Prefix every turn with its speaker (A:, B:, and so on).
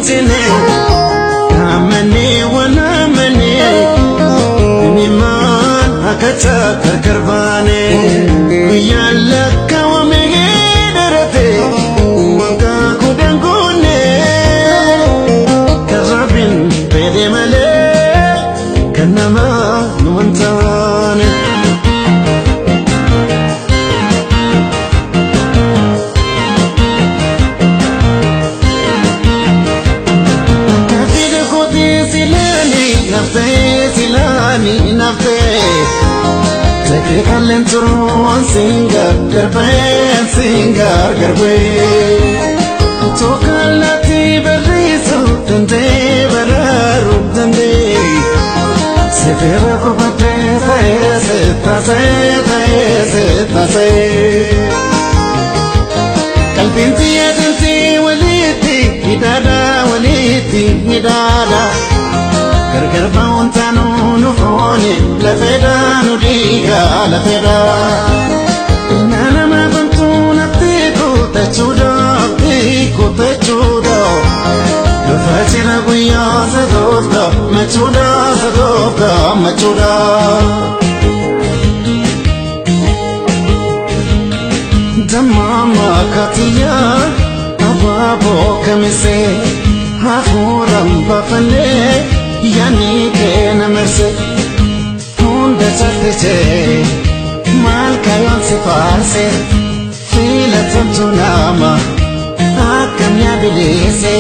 A: dine amani wana mani niman akata karkarbane yalla kawame darate wanka kudangune karabin bede male kanama nuantane Teknikalin turuan singar garben singar garbe Tokalati berisu dende beraru dende Severa ko bate se Kalbinti adanti waliti hidada Gargar bauntanu nufoni la feda nudiga la feda Nana ma bantuna tiku techuda Lufatira guya sadovka machuda Damama katiya ababo kamise Hafuram bafane yani kena merse Hunda chakte mal kayon se farse Fila tuntunama akam ya bilise